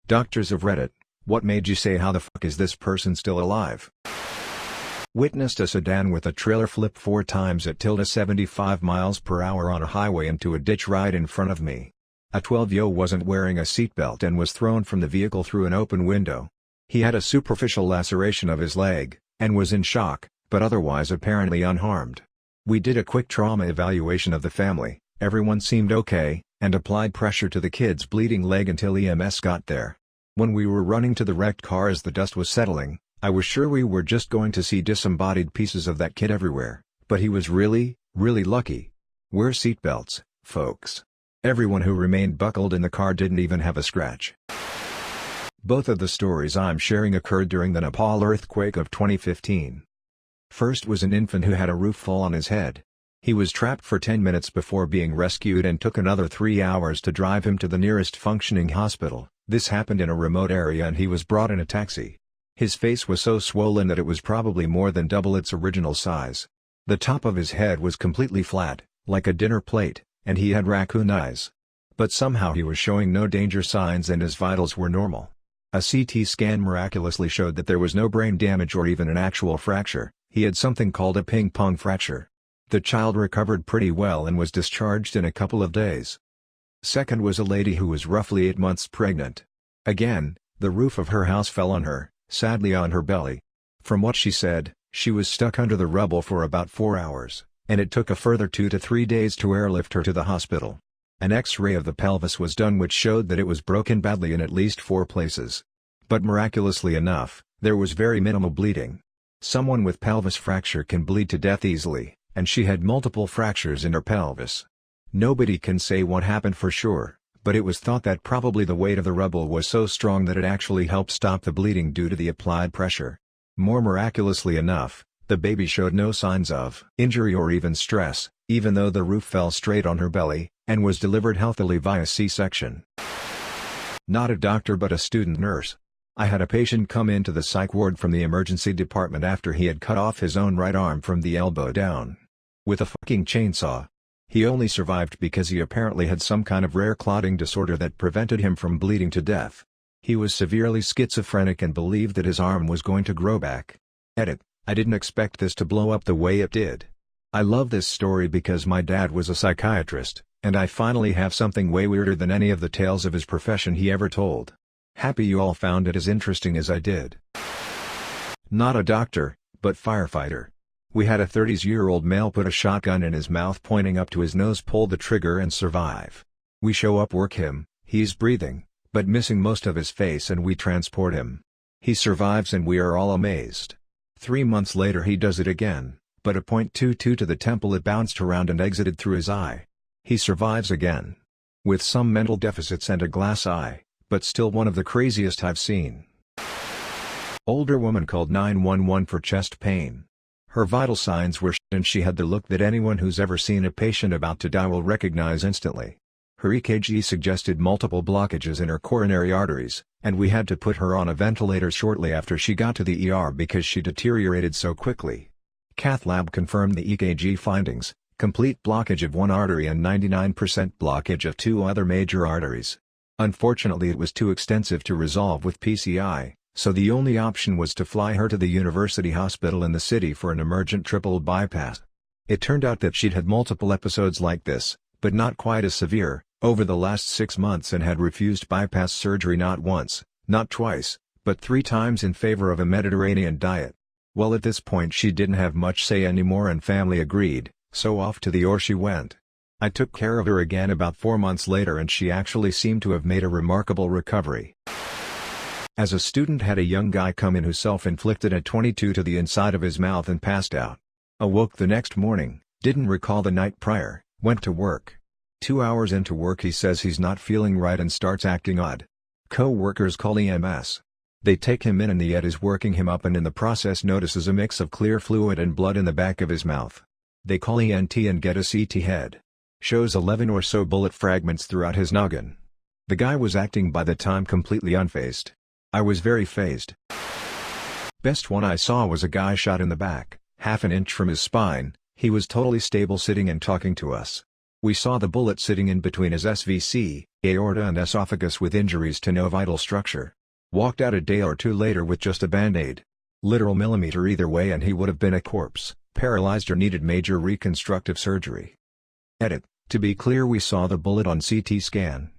Doctors of Reddit, what made you say how the fuck is this person still alive? Witnessed a sedan with a trailer flip 4 times at 75 miles per hour on a highway into a ditch right in front of me. A 12-year-old wasn't wearing a seatbelt and was thrown from the vehicle through an open window. He had a superficial laceration of his leg, and was in shock, but otherwise apparently unharmed. We did a quick trauma evaluation of the family, everyone seemed okay, and applied pressure to the kid's bleeding leg until EMS got there. When we were running to the wrecked car as the dust was settling, I was sure we were just going to see disembodied pieces of that kid everywhere, but he was really lucky. Wear seatbelts, folks. Everyone who remained buckled in the car didn't even have a scratch. Both of the stories I'm sharing occurred during the Nepal earthquake of 2015. First was an infant who had a roof fall on his head. He was trapped for 10 minutes before being rescued and took another 3 hours to drive him to the nearest functioning hospital. This happened in a remote area and he was brought in a taxi. His face was so swollen that it was probably more than double its original size. The top of his head was completely flat, like a dinner plate, and he had raccoon eyes. But somehow he was showing no danger signs and his vitals were normal. A CT scan miraculously showed that there was no brain damage or even an actual fracture. He had something called a ping-pong fracture. The child recovered pretty well and was discharged in a couple of days. Second was a lady who was roughly 8 months pregnant. Again, the roof of her house fell on her, sadly on her belly. From what she said, she was stuck under the rubble for about 4 hours, and it took a further 2 to 3 days to airlift her to the hospital. An X-ray of the pelvis was done which showed that it was broken badly in at least 4 places. But miraculously enough, there was very minimal bleeding. Someone with pelvis fracture can bleed to death easily, and she had multiple fractures in her pelvis. Nobody can say what happened for sure, but it was thought that probably the weight of the rubble was so strong that it actually helped stop the bleeding due to the applied pressure. More miraculously enough, the baby showed no signs of injury or even stress, even though the roof fell straight on her belly, and was delivered healthily via C-section. Not a doctor but a student nurse. I had a patient come into the psych ward from the emergency department after he had cut off his own right arm from the elbow down with a fucking chainsaw. He only survived because he apparently had some kind of rare clotting disorder that prevented him from bleeding to death. He was severely schizophrenic and believed that his arm was going to grow back. Edit: I didn't expect this to blow up the way it did. I love this story because my dad was a psychiatrist, and I finally have something way weirder than any of the tales of his profession he ever told. Happy you all found it as interesting as I did. Not a doctor, but firefighter. We had a 30-year-old male put a shotgun in his mouth pointing up to his nose, pull the trigger and survive. We show up, work him, he's breathing, but missing most of his face, and we transport him. He survives and we are all amazed. 3 months later he does it again, but a .22 to the temple, it bounced around and exited through his eye. He survives again. With some mental deficits and a glass eye, but still one of the craziest I've seen. Older woman called 911 for chest pain. Her vital signs were shit and she had the look that anyone who's ever seen a patient about to die will recognize instantly. Her EKG suggested multiple blockages in her coronary arteries, and we had to put her on a ventilator shortly after she got to the ER because she deteriorated so quickly. Cath lab confirmed the EKG findings: complete blockage of one artery and 99% blockage of 2 other major arteries. Unfortunately it was too extensive to resolve with PCI, so the only option was to fly her to the university hospital in the city for an emergent triple bypass. It turned out that she'd had multiple episodes like this, but not quite as severe, over the last 6 months, and had refused bypass surgery not once, not twice, but 3 times in favor of a Mediterranean diet. Well, at this point she didn't have much say anymore and family agreed, so off to the OR she went. I took care of her again about 4 months later and she actually seemed to have made a remarkable recovery. As a student, had a young guy come in who self-inflicted a .22 to the inside of his mouth and passed out. Awoke the next morning, didn't recall the night prior, went to work. 2 hours into work he says he's not feeling right and starts acting odd. Co-workers call EMS. They take him in and the ED is working him up and in the process notices a mix of clear fluid and blood in the back of his mouth. They call ENT and get a CT head. Shows 11 or so bullet fragments throughout his noggin. The guy was acting by the time completely unfazed. I was very fazed. Best one I saw was a guy shot in the back, half an inch from his spine. He was totally stable, sitting and talking to us. We saw the bullet sitting in between his SVC, aorta and esophagus with injuries to no vital structure. Walked out a day or two later with just a band-aid. Literal millimeter either way and he would have been a corpse, paralyzed or needed major reconstructive surgery. Edit. To be clear, we saw the bullet on CT scan.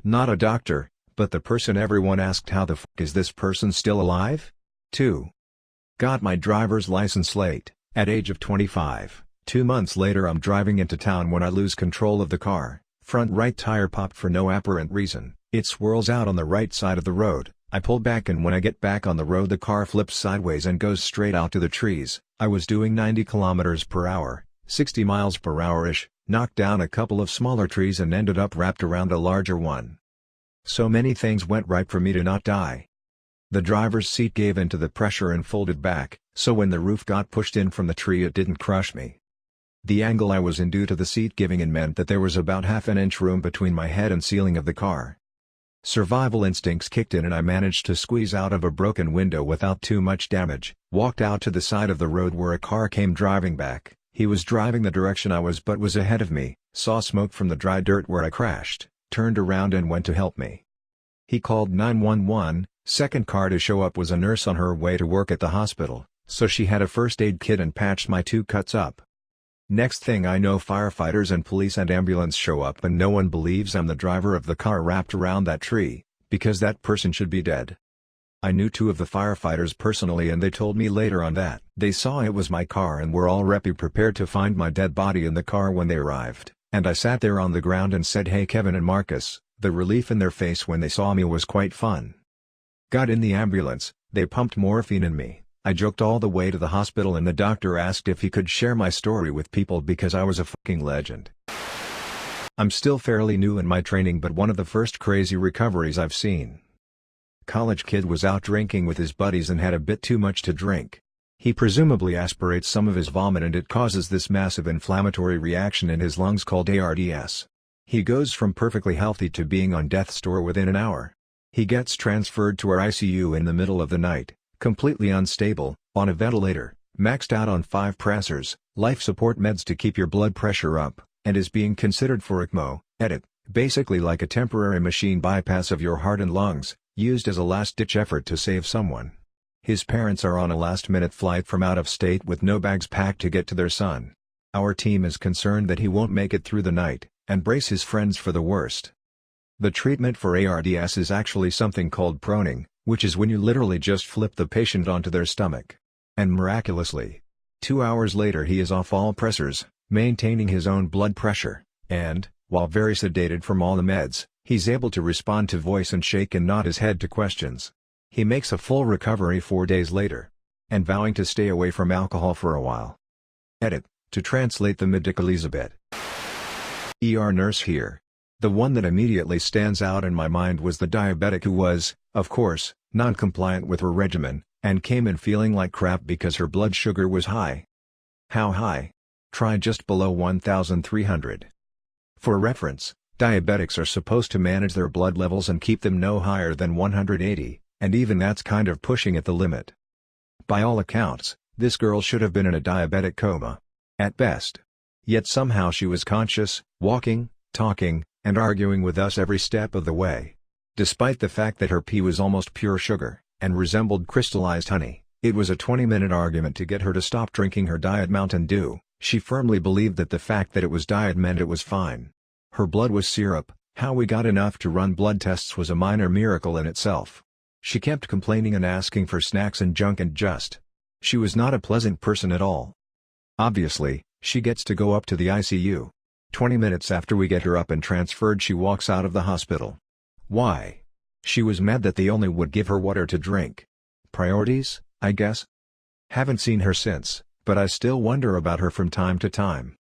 Not a doctor, but the person everyone asked, how the f*** is this person still alive? 2. Got my driver's license late, at age of 25. 2 months later I'm driving into town when I lose control of the car, front right tire popped for no apparent reason, it swirls out on the right side of the road, I pull back and when I get back on the road the car flips sideways and goes straight out to the trees. I was doing 90 km per hour, 60 miles per hour-ish, knocked down a couple of smaller trees and ended up wrapped around a larger one. So many things went right for me to not die. The driver's seat gave into the pressure and folded back, so when the roof got pushed in from the tree it didn't crush me. The angle I was in due to the seat giving in meant that there was about half an inch room between my head and ceiling of the car. Survival instincts kicked in and I managed to squeeze out of a broken window without too much damage, walked out to the side of the road where a car came driving back. He was driving the direction I was but was ahead of me, saw smoke from the dry dirt where I crashed, turned around and went to help me. He called 911, second car to show up was a nurse on her way to work at the hospital, so she had a first aid kit and patched my 2 cuts up. Next thing I know firefighters and police and ambulance show up and no one believes I'm the driver of the car wrapped around that tree, because that person should be dead. I knew 2 of the firefighters personally and they told me later on that they saw it was my car and were already prepared to find my dead body in the car when they arrived, and I sat there on the ground and said, "Hey Kevin and Marcus." The relief in their face when they saw me was quite fun. Got in the ambulance, they pumped morphine in me, I joked all the way to the hospital and the doctor asked if he could share my story with people because I was a fucking legend. I'm still fairly new in my training but one of the first crazy recoveries I've seen. College kid was out drinking with his buddies and had a bit too much to drink. He presumably aspirates some of his vomit and it causes this massive inflammatory reaction in his lungs called ARDS. He goes from perfectly healthy to being on death's door within an hour. He gets transferred to our ICU in the middle of the night, completely unstable, on a ventilator, maxed out on 5 pressors, life support meds to keep your blood pressure up, and is being considered for ECMO, edit, basically like a temporary machine bypass of your heart and lungs, used as a last-ditch effort to save someone. His parents are on a last-minute flight from out of state with no bags packed to get to their son. Our team is concerned that he won't make it through the night, and brace his friends for the worst. The treatment for ARDS is actually something called proning, which is when you literally just flip the patient onto their stomach. And miraculously, 2 hours later he is off all pressors, maintaining his own blood pressure, and, while very sedated from all the meds, he's able to respond to voice and shake and nod his head to questions. He makes a full recovery 4 days later. And vowing to stay away from alcohol for a while. Edit, to translate the medicalese a bit. ER nurse here. The one that immediately stands out in my mind was the diabetic who was, of course, non-compliant with her regimen, and came in feeling like crap because her blood sugar was high. How high? Try just below 1,300. For reference, diabetics are supposed to manage their blood levels and keep them no higher than 180, and even that's kind of pushing it the limit. By all accounts, this girl should have been in a diabetic coma. At best. Yet somehow she was conscious, walking, talking, and arguing with us every step of the way. Despite the fact that her pee was almost pure sugar, and resembled crystallized honey, it was a 20-minute argument to get her to stop drinking her Diet Mountain Dew. She firmly believed that the fact that it was diet meant it was fine. Her blood was syrup, how we got enough to run blood tests was a minor miracle in itself. She kept complaining and asking for snacks and junk and just. She was not a pleasant person at all. Obviously, she gets to go up to the ICU. 20 minutes after we get her up and transferred she walks out of the hospital. Why? She was mad that they only would give her water to drink. Priorities, I guess? Haven't seen her since, but I still wonder about her from time to time.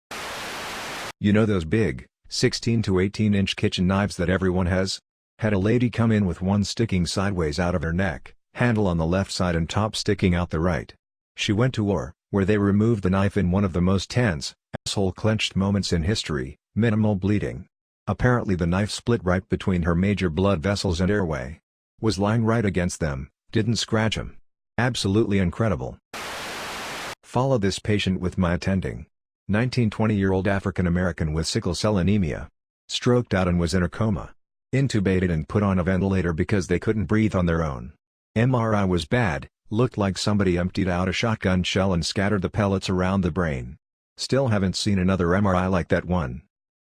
You know those big, 16 to 18-inch kitchen knives that everyone has? Had a lady come in with one sticking sideways out of her neck, handle on the left side and top sticking out the right. She went to war, where they removed the knife in one of the most tense, asshole-clenched moments in history, minimal bleeding. Apparently the knife split right between her major blood vessels and airway. Was lying right against them, didn't scratch them. Absolutely incredible. Follow this patient with my attending. 19-20-year-old African American with sickle cell anemia. Stroked out and was in a coma. Intubated and put on a ventilator because they couldn't breathe on their own. MRI was bad, looked like somebody emptied out a shotgun shell and scattered the pellets around the brain. Still haven't seen another MRI like that one.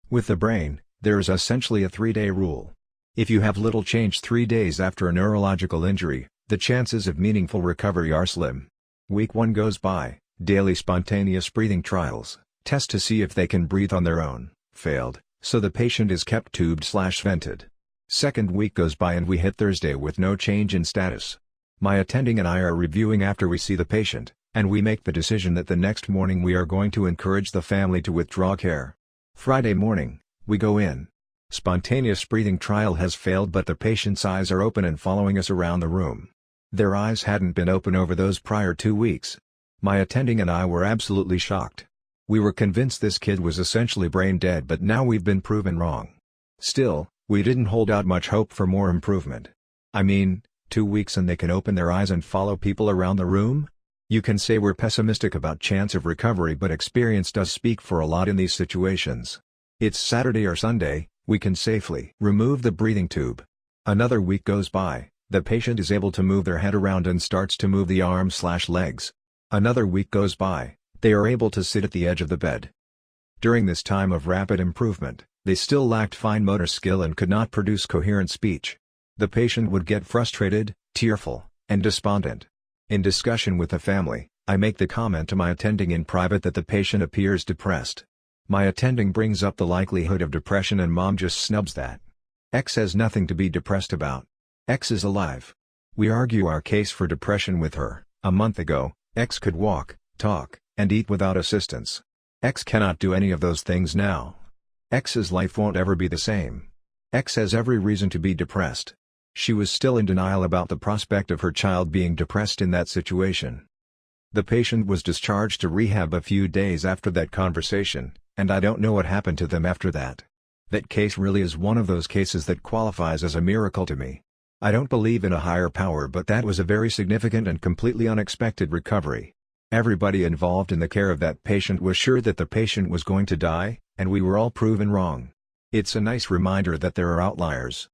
With the brain, there is essentially a 3-day rule. If you have little change 3 days after a neurological injury, the chances of meaningful recovery are slim. Week 1 goes by, daily spontaneous breathing trials, test to see if they can breathe on their own, failed, so the patient is kept tubed/vented. Second week goes by and we hit Thursday with no change in status. My attending and I are reviewing after we see the patient, and we make the decision that the next morning we are going to encourage the family to withdraw care. Friday morning, we go in. Spontaneous breathing trial has failed but the patient's eyes are open and following us around the room. Their eyes hadn't been open over those prior 2 weeks. My attending and I were absolutely shocked. We were convinced this kid was essentially brain dead but now we've been proven wrong. Still, we didn't hold out much hope for more improvement. I mean, 2 weeks and they can open their eyes and follow people around the room? You can say we're pessimistic about chance of recovery but experience does speak for a lot in these situations. It's Saturday or Sunday, we can safely remove the breathing tube. Another week goes by, the patient is able to move their head around and starts to move the arms/legs. Another week goes by, they are able to sit at the edge of the bed. During this time of rapid improvement, they still lacked fine motor skill and could not produce coherent speech. The patient would get frustrated, tearful, and despondent. In discussion with the family, I make the comment to my attending in private that the patient appears depressed. My attending brings up the likelihood of depression and mom just snubs that. X has nothing to be depressed about. X is alive. We argue our case for depression with her. A month ago, X could walk, talk, and eat without assistance. X cannot do any of those things now. X's life won't ever be the same. X has every reason to be depressed. She was still in denial about the prospect of her child being depressed in that situation. The patient was discharged to rehab a few days after that conversation, and I don't know what happened to them after that. That case really is one of those cases that qualifies as a miracle to me. I don't believe in a higher power but that was a very significant and completely unexpected recovery. Everybody involved in the care of that patient was sure that the patient was going to die, and we were all proven wrong. It's a nice reminder that there are outliers.